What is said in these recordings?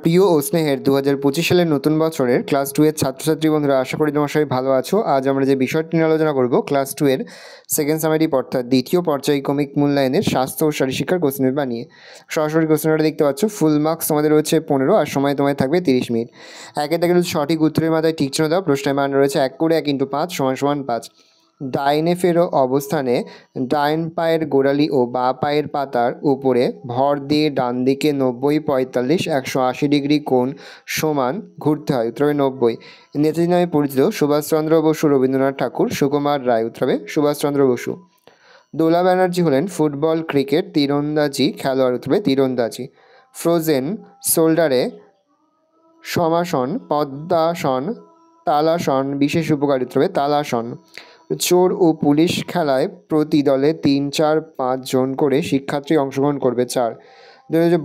প্রিয় ও স্নেহের 2025 সালের নতুন বছরের ক্লাস 2 এর ছাত্রছাত্রী বন্ধুরা, আশা করি তোমার সবাই ভালো আছো। আজ আমরা যে বিষয়টি নিয়ে আলোচনা করব, ক্লাস 2 এর সেকেন্ড সামেটিভ অর্থাৎ দ্বিতীয় পর্যায়ক্রমিক মূল্যায়নের স্বাস্থ্য ও শারীরশিক্ষার কোশ্চেন পেপার নিয়ে। সরাসরি কোশ্চেনটা দেখতে পাচ্ছ। ফুল মার্কস তোমাদের রয়েছে 15 আর সময় তোমায় থাকবে 30 মিনিট। একে দেখে সঠিক উত্তরের মাথায় ঠিক চিহ্ন দাও। প্রশ্নের মান রয়েছে 1 করে 1 × 5 = 5। ডাইনে ফেরো অবস্থানে ডাইন পায়ের গোড়ালি ও বাঁ পায়ের পাতার উপরে ভর দিয়ে ডান দিকে 90, 45, 180 ডিগ্রি কোণ সমান ঘুরতে হয়। উত্তর হবে 90। নেতাজি নামে পরিচিত সুভাষচন্দ্র বসু, রবীন্দ্রনাথ ঠাকুর, সুকুমার রায়। উত্তর হবে সুভাষচন্দ্র বসু। দোলা ব্যানার্জি হলেন ফুটবল, ক্রিকেট, তীরন্দাজি খেলোয়াড়। উত্তর হবে তীরন্দাজি। ফ্রোজেন শোল্ডারে সমাসন, পদ্মাসন, তালাসন বিশেষ উপকারী। উত্তর হবে তালাসন। চোর ও পুলিশ খেলায় প্রতি দলে 3, 4, 5 জন করে শিক্ষার্থী অংশগ্রহণ করবে। 4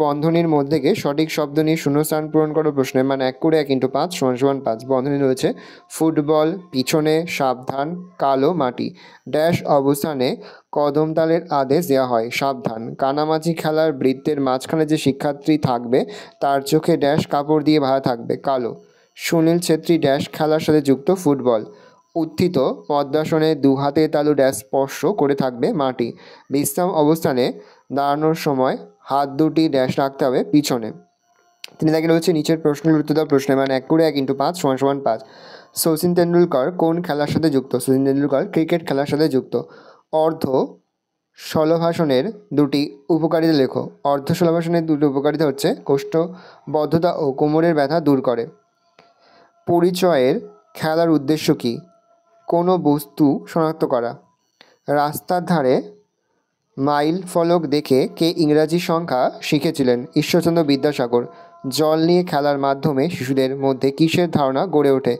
বন্ধনীর মধ্যে সঠিক শব্দ নিয়ে শূন্যস্থান পূরণ করো। প্রশ্নের মান 1 করে 1 × 5 = 5। বন্ধনী রয়েছে ফুটবল, পিছনে, সাবধান, কালো মাটি। ড্যাশ অবস্থানে কদমতালের আদেশ দেওয়া হয়, সাবধান। কানামাছি খেলার বৃত্তের মাঝখানে যে শিক্ষার্থী থাকবে তার চোখে ড্যাশ কাপড় দিয়ে বাঁধা থাকবে, কালো। সুনীল ছেত্রী ড্যাশ খেলার সাথে যুক্ত, ফুটবল। উত্থিত পদ্মাসনে 2 হাতে তালু ড্যাশ স্পর্শ করে থাকবে, মাটি। বিশ্রাম অবস্থানে দাঁড়ানোর সময় হাত দুটি ড্যাশ রাখতে হবে, পিছনে। তিনি তাকে রয়েছে নিচের প্রশ্নগুলোর উত্তর দাও। প্রশ্নের মান 1 করে 1 × 5 = 5। শচীন তেন্ডুলকর কোন খেলার সাথে যুক্ত? শচীন তেন্ডুলকর ক্রিকেট খেলার সাথে যুক্ত। অর্ধ শলভাসনের 2টি উপকারিতা লেখো। অর্ধ শলভাসনের 2টি উপকারিতা হচ্ছে কোষ্ঠবদ্ধতা ও কোমরের ব্যথা দূর করে। পরিচয়ের খেলার উদ্দেশ্য কী? কোনো বস্তু শনাক্ত করা। রাস্তার ধারে মাইল ফলক দেখে কে ইংরাজি সংখ্যা শিখেছিলেন? ঈশ্বরচন্দ্র বিদ্যাসাগর। জল নিয়ে খেলার মাধ্যমে শিশুদের মধ্যে কিসের ধারণা গড়ে ওঠে?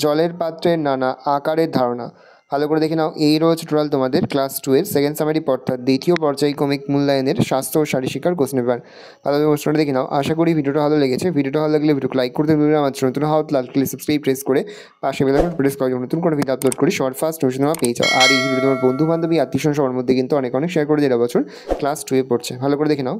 জলের পাত্রের নানা আকারের ধারণা। ভালো করে দেখে নাও, এই রয়েছে টোটাল তোমাদের ক্লাস 2 এর সেকেন্ড সামেটিভ অর্থাৎ দ্বিতীয় পর্যায়ক্রমিক মূল্যায়নের স্বাস্থ্য ও শারীরশিক্ষার কোশ্চেন পেপার। ভালোভাবে প্রশ্নটা দেখে নাও। আশা করি ভিডিওটা ভালো লেগেছে। ভিডিওটা ভালো লাগলে ভিডিওকে লাইক করতে ভুলবে না। আমার নতুন হওয়া লাল ক্লিক সাবস্ক্রাইব প্রেস করে পাশে বেল আইকন প্রেস করে নতুন করে ভিডিও আপলোড করি সবার ফার্স্ট নোটিফিকেশন পেয়ে যাও। আর এই ভিডিও তোমার বন্ধু বান্ধবী আত্মীয় সবার মধ্যে কিন্তু অনেক শেয়ার করে দেওয়া বছর ক্লাস 2 এ পড়ছে। ভালো করে দেখে নাও।